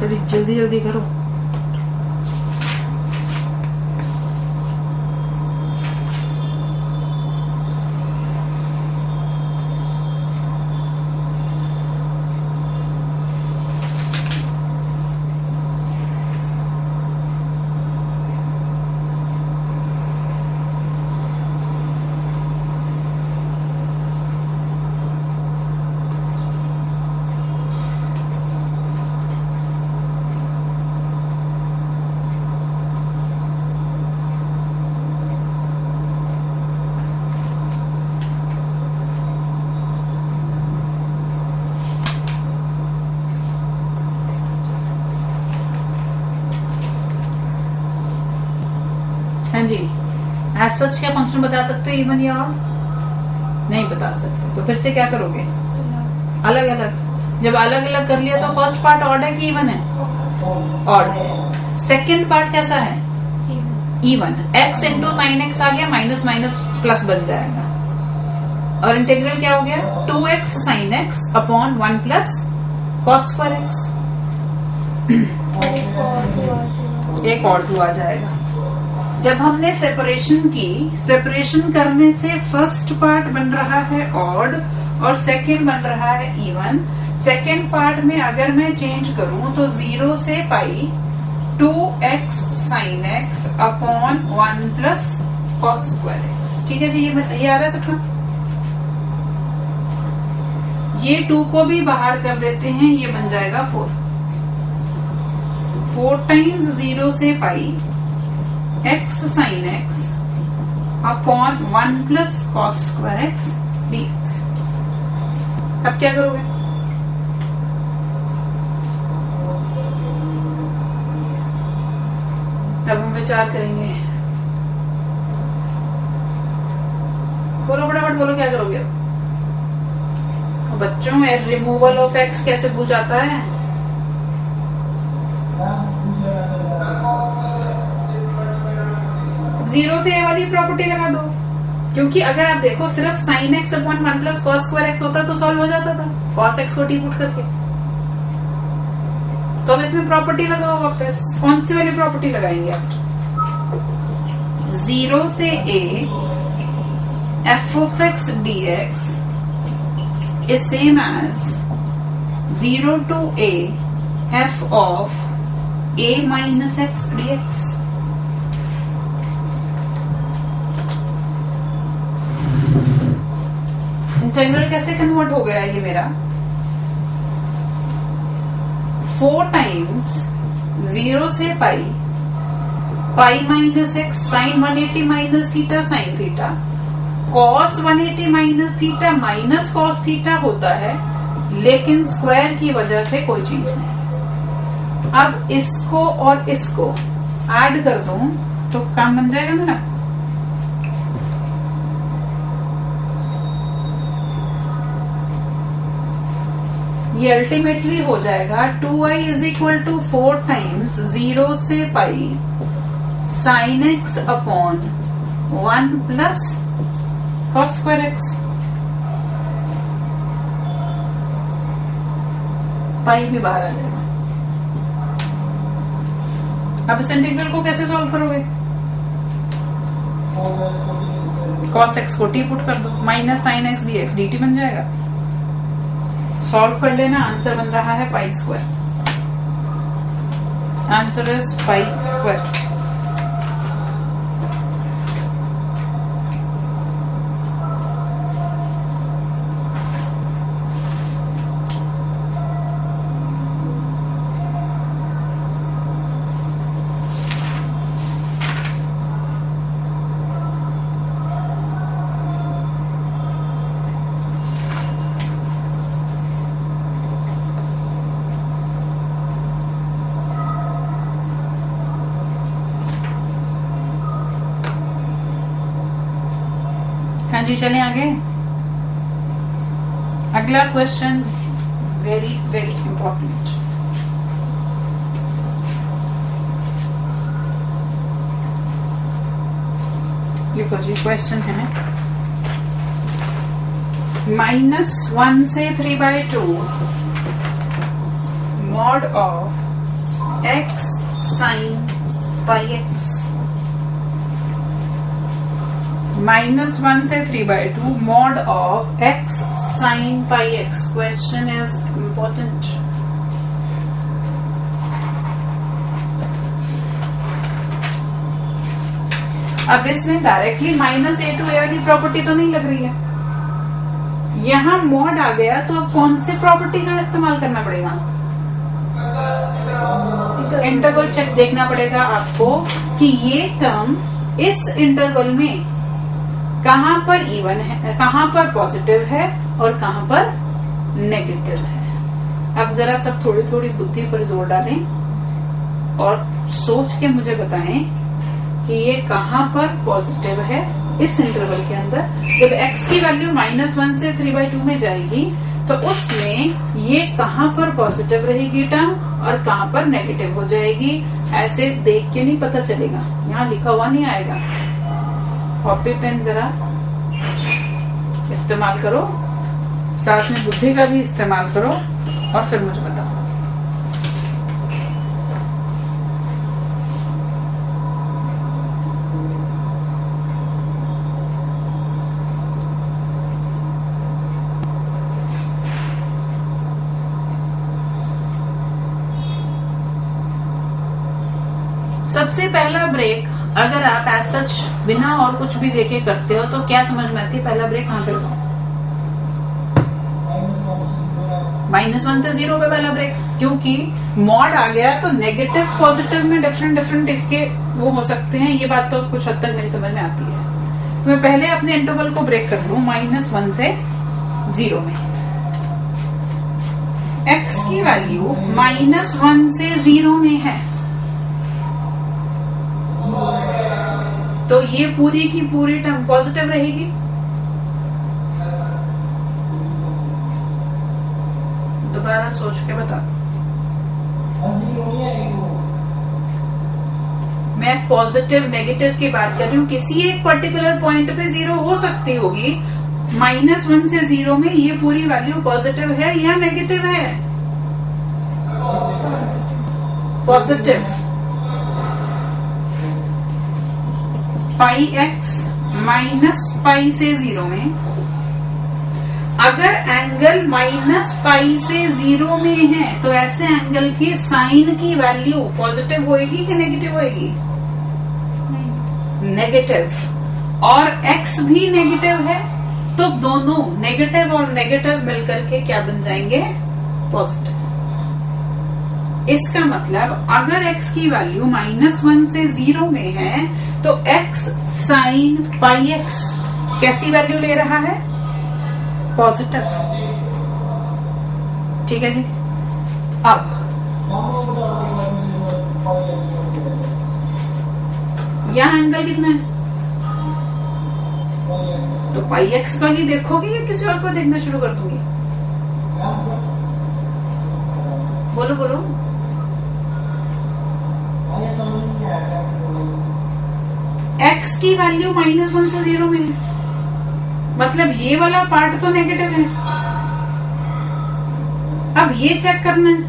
थोड़ी जल्दी जल्दी करो। हाँ जी, एज सच क्या फंक्शन बता सकते हो इवन या ऑड? नहीं बता सकते, तो फिर से क्या करोगे? अलग अलग। जब अलग अलग कर लिया तो फर्स्ट पार्ट ऑड है कि इवन है? ऑड है। सेकेंड पार्ट कैसा है? Even. x into sine x आ गया, माइनस माइनस प्लस बन जाएगा। और इंटीग्रल क्या हो गया? 2x sign x upon 1 plus cos square x. एक और 2 आ जाएगा। जब हमने सेपरेशन की, सेपरेशन करने से फर्स्ट पार्ट बन रहा है ऑड और सेकंड बन रहा है इवन। सेकंड पार्ट में अगर मैं चेंज करूं तो 0 से पाई 2x sign x upon 1 plus cos square x. ठीक है जी, ये आ रहा है सबका। ये 2 को भी बाहर कर देते हैं, ये बन जाएगा 4 टाइम्स 0 से पाई x sign x upon 1 plus cos square x dx। अब क्या करोगे? अब हम विचार करेंगे। बोलो फटाफट बोलो, क्या करोगे? बच्चों, रिमूवल ऑफ x कैसे भूल जाता है? जीरो से ए वाली प्रॉपर्टी लगा दो, क्योंकि अगर आप देखो सिर्फ sign x upon 1 plus cos square x होता तो सॉल्व हो जाता था, कॉस एक्स को टी पुट करके। तो अब इसमें प्रॉपर्टी लगाओ वापस। कौन सी वाली प्रॉपर्टी लगाएंगे आप? 0 से a f of x d x is same as 0 to a f of a minus x d x. Integral कैसे कन्वर्ट हो गया ये मेरा? 4 टाइम्स 0 से pi minus x sine 180 minus theta sine theta cos 180 minus theta minus cos theta होता है, लेकिन square की वजह से कोई चेंज नहीं। अब इसको और इसको ऐड कर दूं तो काम बन जाएगा मेरा। ये अल्टीमेटली हो जाएगा 2i is equal to 4 times 0 से pi sine x upon 1 plus cos square x. Pi भी बाहर आ जाएगा। अब इस इंटीग्रल को कैसे सॉल्व करोगे? कॉस एक्स को टी पुट कर दो, minus sine x d x D T बन जाएगा। सॉल्व कर लेना, आंसर बन रहा है pi square. Answer is pi square. हाँ जी, चलें आगे। अगला क्वेश्चन वेरी वेरी इंपॉर्टेंट। लिखो जी, क्वेश्चन है -1 से 3/2 mod of x sin pi x -1 से 3/2 mod of x sin pi x. Question is important. अब इसमें डायरेक्टली -a2a वाली प्रॉपर्टी तो नहीं लग रही है. यहां मॉड आ गया तो अब कौन सी प्रॉपर्टी का इस्तेमाल करना पड़ेगा? इंटरवल चेक देखना पड़ेगा आपको कि ये टर्म इस इंटरवल में कहां पर इवन है, कहां पर पॉजिटिव है और कहां पर नेगेटिव है. अब जरा सब थोड़ी थोड़ी बुद्धि पर जोर डालें और सोच के मुझे बताएं कि ये कहां पर पॉजिटिव है इस इंटरवल के अंदर. जब x की वैल्यू -1 से 3/2 में जाएगी तो उसमें ये कहां पर पॉजिटिव रहेगी टर्म और कहां पर नेगेटिव हो जाएगी. ऐसे देख के नहीं पता चलेगा, यहाँ लिखा हुआ नहीं आएगा. कॉपी पेन जरा इस्तेमाल करो, साथ में बुद्धि का भी इस्तेमाल करो और फिर मुझे बताओ. सबसे पहला ब्रेक अगर आप एज सच बिना और कुछ भी देखे करते हो तो क्या समझ में आती है? पहला ब्रेक कहां पे लगाओ? -1 से 0 पे पहला ब्रेक, क्योंकि मॉड आ गया तो नेगेटिव पॉजिटिव में डिफरेंट इसके वो हो सकते हैं. ये बात तो कुछ हद तक मेरी समझ में आती है. तो मैं पहले अपने इंटरवल को ब्रेक कर लूं -1 से 0 में. x की वैल्यू -1 से 0 में है तो ये पूरी की पूरी टर्म पॉजिटिव रहेगी. दोबारा सोच के बता. मैं पॉजिटिव नेगेटिव की बात कर रही हूँ. किसी एक पर्टिकुलर पॉइंट पे 0 हो सकती होगी. -1 से 0 में ये पूरी वैल्यू पॉजिटिव है या नेगेटिव है? पॉजिटिव. पाई x -पाई से 0 में अगर एंगल -पाई से 0 में है तो ऐसे एंगल के साइन की वैल्यू पॉजिटिव होएगी कि नेगेटिव होएगी? नेगेटिव. और x भी नेगेटिव है तो दोनों नेगेटिव और नेगेटिव मिलकर के क्या बन जाएंगे? पॉजिटिव. इसका मतलब अगर x की वैल्यू -1 से 0 में है तो x साइन पाई x कैसी वैल्यू ले रहा है? पॉजिटिव. ठीक है जी. अब यहां एंगल कितना है? तो पाई x का ही देखोगे या किसी और को देखना शुरू कर दूंगी? बोलो बोलो. x की वैल्यू -1 से 0 में है मतलब ये वाला पार्ट तो नेगेटिव है. अब ये चेक करना है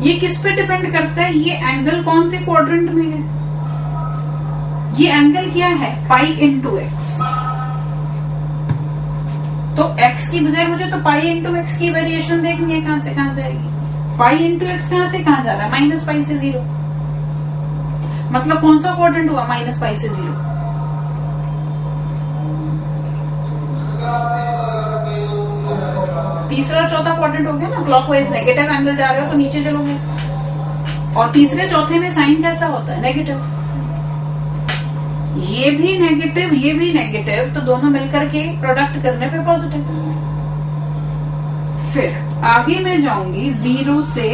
ये किस पे डिपेंड करता है? ये एंगल कौन से क्वाड्रेंट में है? ये एंगल क्या है? Pi into x. तो x की बजाय मुझे तो पाई इंटू एक्स की वेरिएशन देखनी है. कहां से कहां जाएगी? पाई इंटू एक्स कहां से कहां जा रहा है? -पाई से 0. मतलब कौन सा क्वाड्रेंट हुआ? -पाई से 0. तीसरा और चौथा क्वाड्रेंट हो गया ना. क्लॉकवाइज नेगेटिव एंगल जा रहे हो तो नीचे चलोगे. और तीसरे चौथे में साइन कैसा होता है? नेगेटिव. ये भी नेगेटिव ये भी नेगेटिव तो दोनों मिलकर के प्रोडक्ट करने पे पॉजिटिव. फिर आगे मैं जाऊंगी 0 से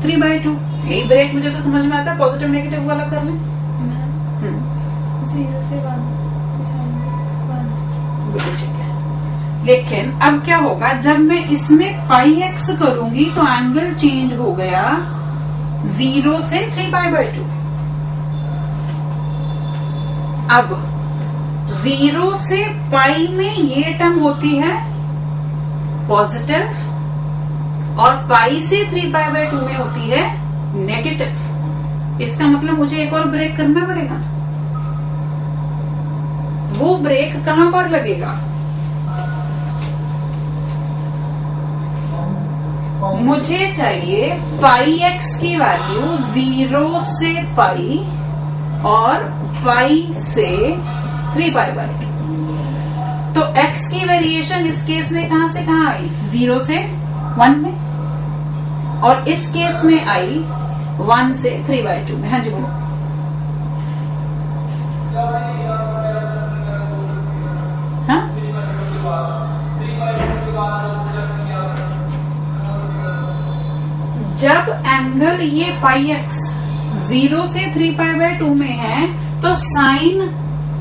3/2. यही ब्रेक मुझे तो समझ में आता है. पॉजिटिव नेगेटिव वाला कर लें. 0 से 1. ठीक है. लेकिन अब क्या होगा जब मैं इसमें पाई x करूंगी तो एंगल चेंज हो गया 0 से 3/2. अब 0 से पाई में ये टर्म होती है पॉजिटिव और पाई से 3/2 में होती है नेगेटिव, इसका मतलब मुझे एक और ब्रेक करना पड़ेगा। वो ब्रेक कहां पर लगेगा? मुझे चाहिए पाई एक्स की वैल्यू 0 से पाई और पाई से 3 पाई वाली। तो x की वेरिएशन इस केस में कहां से कहां आई? 0 से 1 में, और इस केस में आई 1 से 3/2 में। हाँ जी बोलो। हाँ, जब एंगल ये पाई एक्स 0 से 3π/2 में है तो साइन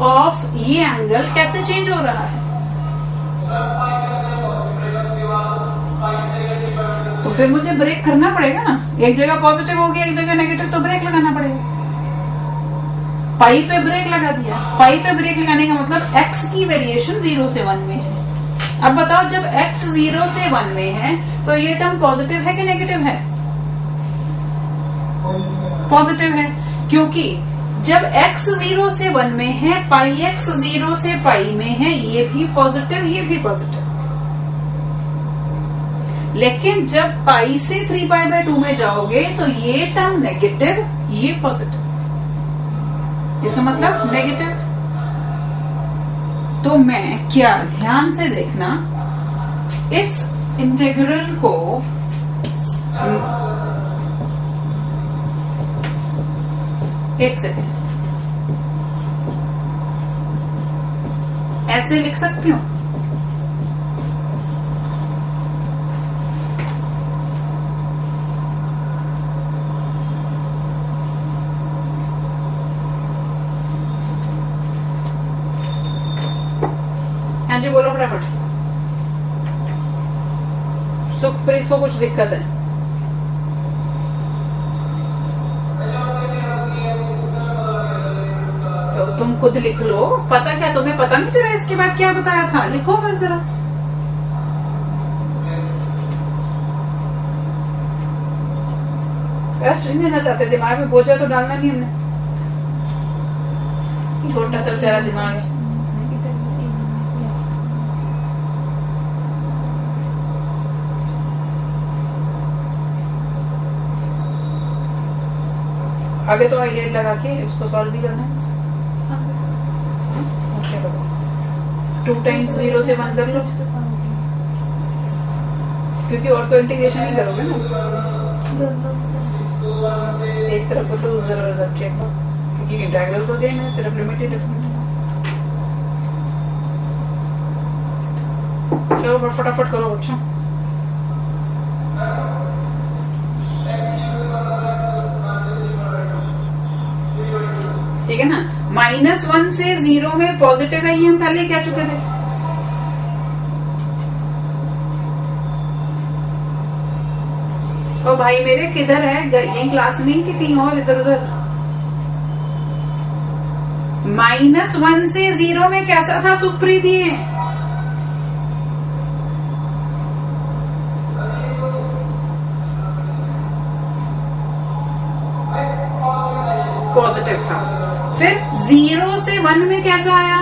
ऑफ ये एंगल कैसे चेंज हो रहा है? तो फिर मुझे ब्रेक करना पड़ेगा ना। एक जगह पॉजिटिव हो गया, एक जगह नेगेटिव, तो ब्रेक लगाना पड़ेगा। पाई पे ब्रेक लगा दिया। पाई पे ब्रेक लगाने का मतलब x की वेरिएशन 0 से 1 में है। अब बताओ, जब x 0 से 1 में है तो ये टर्म पॉजिटिव है कि नेगेटिव है? पॉजिटिव है, क्योंकि जब x 0 से 1 में है, पाई x 0 से पाई में है, ये भी पॉजिटिव, ये भी पॉजिटिव। लेकिन जब पाई से 3π/2 में जाओगे तो ये टर्म नेगेटिव, ये पॉजिटिव, इसका मतलब नेगेटिव। तो मैं क्या, ध्यान से देखना, इस इंटीग्रल को एक सेकेंड ऐसे लिख सकती हूँ। हाँ जी बोलो फटाफट। सुखप्रीत को कुछ दिक्कत है? तो तुम खुद लिख लो। पता क्या, तुम्हें पता नहीं चला इसके बाद क्या बताया था? लिखो फिर जरा। रेस्ट नहीं देना चाहते, दिमाग में बोझा तो डालना नहीं हमने। छोटा सा बेचारा दिमाग है। आगे तो हाईलाइट लगा के उसको सॉल्व भी करना है। ओके, बताओ 2 टाइम्स 0 से 1 कर लो, क्योंकि और तो इंटीग्रेशन ही करोगे ना। एक तरफ को 2 रिजल्ट चेक करो, क्योंकि इंटीग्रल तो सेम है, सिर्फ लिमिट ही डिफरेंट है। चलो फटाफट करो बच्चों। ठीक है ना। -1 से 0 में पॉजिटिव है, ये हम पहले कह चुके थे। और भाई मेरे किधर है, यही क्लास में कि कहीं और इधर उधर? -1 से 0 में कैसा था सुप्रीत? ये पॉजिटिव था। फिर 0 से 1 में कैसा आया?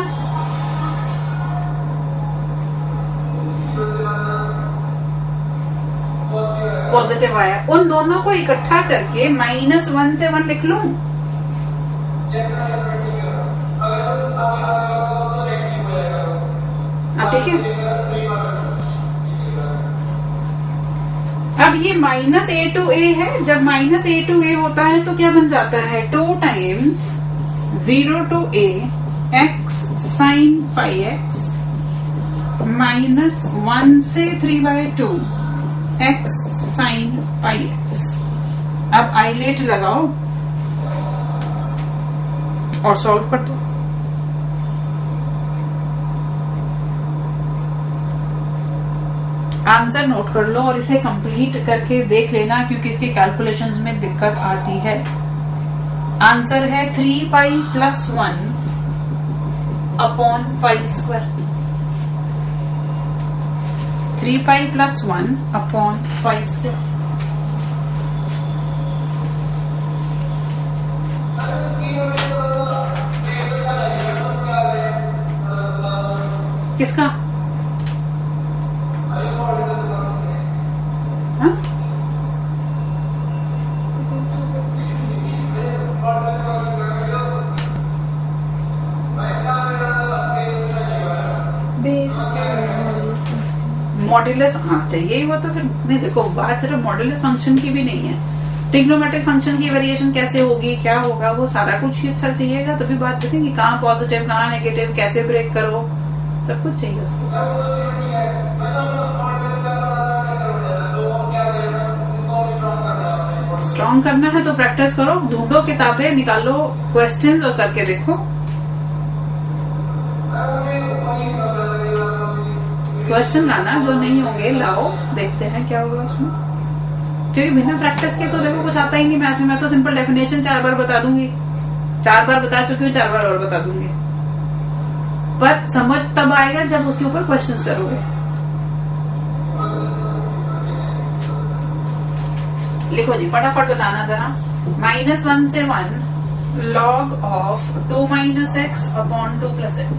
पॉजिटिव आया। उन दोनों को इकट्ठा करके -1 से 1 लिख लूं। अब ठीक है। अब ये -a to a है। जब -a to a होता है तो क्या बन जाता है? 2 times 0 to a x sin pi x -1 से 3/2 x sin pi x। अब आइलेट लगाओ और सॉल्व कर दो। आंसर नोट कर लो और इसे कंप्लीट करके देख लेना, क्योंकि इसके कैलकुलेशंस में दिक्कत आती है। आंसर है 3π + 1 upon pi square. 3π + 1 upon pi square. किसका? हाँ? मॉड्यूलस, हाँ चाहिए ही वो तो फिर नहीं। देखो बात सिर्फ मॉड्यूलस फंक्शन की भी नहीं है, ट्रिग्नोमेट्रिक फंक्शन की वेरिएशन कैसे होगी, क्या होगा, वो सारा कुछ ही अच्छा चाहिएगा तभी बात करेंगे। कहाँ पॉजिटिव कहाँ नेगेटिव, कैसे ब्रेक करो, सब कुछ चाहिए उसके। स्ट्रॉन्ग करना है तो प्रैक्टिस करो, ढूंढो किताबें, निकालो क्वेश्चंस और करके देखो। क्वेश्चन लाना, जो नहीं होंगे लाओ, देखते हैं क्या होगा उसमें। क्योंकि बिना प्रैक्टिस के तो देखो कुछ आता ही नहीं। मैं तो सिंपल डेफिनेशन 4 बार बता दूंगी, 4 बार बता चुकी हूँ, 4 बार और बता दूंगी, पर समझ तब आएगा जब उसके ऊपर क्वेश्चंस करोगे। लिखो जी फटाफट बताना जरा। -1 से 1 log of 2 - x upon 2 + x।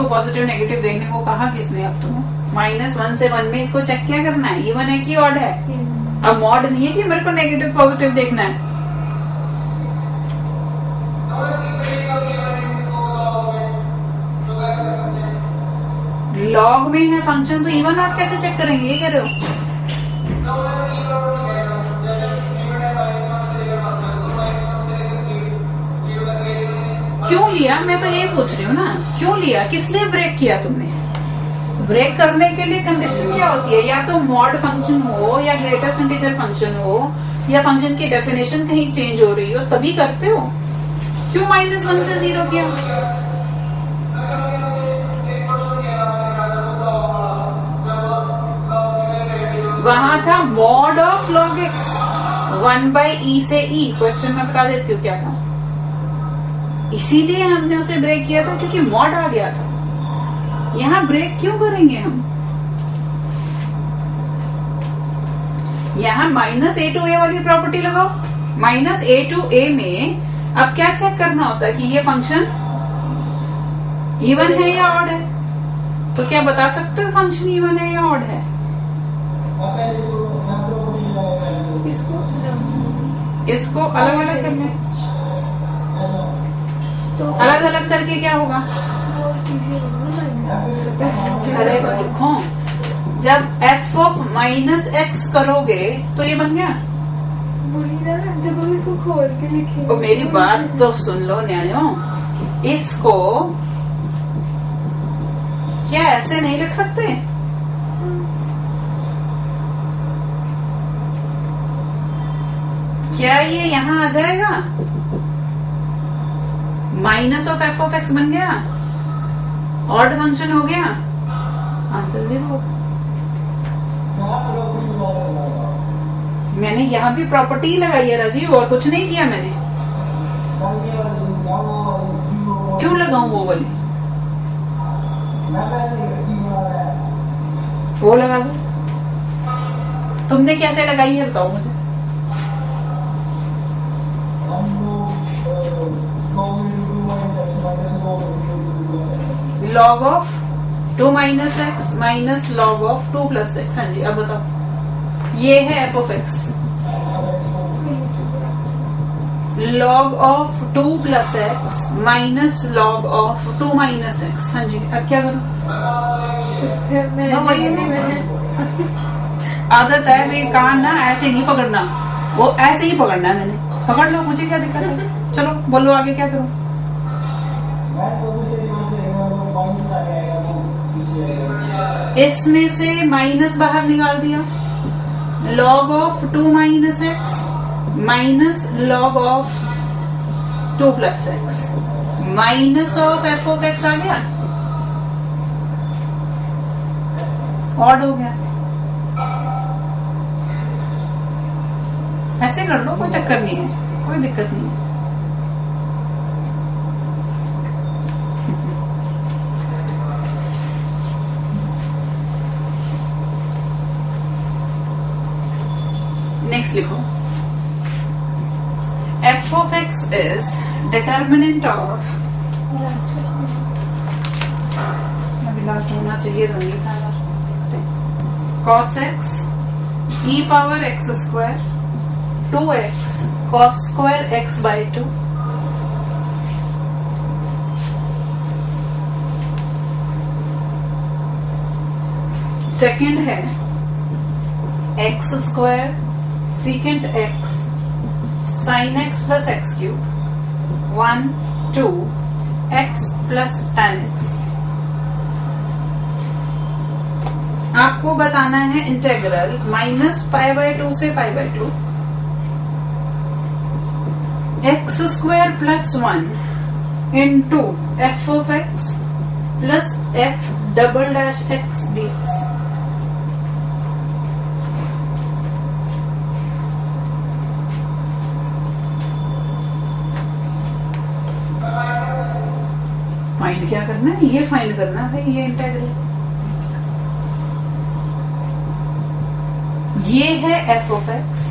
Positive negative देखने को कहा किसने? अब तुम्हें -1 से 1 में इसको चेक क्या करना है, इवन है कि ऑड है? अब मॉड नहीं है कि मेरे को नेगेटिव पॉजिटिव देखना है। लॉग में है फंक्शन तो इवन ऑड कैसे चेक करेंगे, ये कह रहे हो? क्यों लिया, मैं तो यही पूछ रही हूँ ना, क्यों लिया, किस लिए ब्रेक किया तुमने? ब्रेक करने के लिए कंडीशन क्या होती है? या तो मॉड फंक्शन हो, या ग्रेटेस्ट इंटीजर फंक्शन हो, या फंक्शन की डेफिनेशन कहीं चेंज हो रही हो, तभी करते हो। क्यों -1 से 0 किया? वहां था mod of log x 1/e से e। क्वेश्चन में बता देती हूँ क्या था, इसीलिए हमने उसे ब्रेक किया था क्योंकि मॉड आ गया था। यहां ब्रेक क्यों करेंगे हम? यहां -a to a वाली प्रॉपर्टी लगाओ। -a to a में अब क्या चेक करना होता है कि ये फंक्शन इवन है या ऑड है। तो क्या बता सकते हो फंक्शन इवन है या ऑड है? इसको अलग अलग करने, तो अलग अलग करके क्या होगा? अरे देखो, जब f of -x करोगे तो ये बन गया। जब हम इसको खोल के लिखेंगे तो मेरी बात तो सुन लो न्याणियों, इसको क्या ऐसे नहीं लिख सकते? क्या ये यहाँ आ जाएगा? -f(x) बन गया, ऑड फंक्शन हो गया, आंसर 0। मैंने यहाँ भी प्रॉपर्टी लगाई है राजीव, और कुछ नहीं किया मैंने। क्यों लगाऊं वो वाली? वो लगा लो। तुमने कैसे लगाई है बताओ मुझे। log of 2 - x minus log of 2 + x। हाँ जी, अब बताओ, ये है f of x, log of 2 + x minus log of 2 - x। हाँ जी, अब क्या करूं? आदत है भाई, कान ना ऐसे नहीं पकड़ना, वो ऐसे ही पकड़ना है मैंने। पकड़ लो, मुझे क्या दिक्कत है। चलो बोलो आगे क्या करूं? इसमें से माइनस बाहर निकाल दिया, log of 2 minus x minus log of 2 plus x minus of f of x आ गया, ऑड हो गया। ऐसे कर लो, कोई चक्कर नहीं है, कोई दिक्कत नहीं है। नेक्स्ट लिखो, F of x is determinant of, अभी लास्ट होना चाहिए तो नहीं था, cos x e power x square 2x cos square x by 2 second है x square secant x sin x plus x cube 1 2 x plus tan x। आपको बताना है इंटेग्रल माइनस पाई बाय 2 से pi by 2 x square plus 1 into f of x plus f double dash x dx. Find क्या करना है, ये find करना है ये इंटेग्रल, ये है एफ ऑफ एक्स।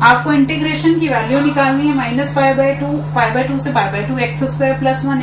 आपको इंटीग्रेशन की वैल्यू निकालनी है माइनस पाई बाय 2 से pi by 2 x square plus 1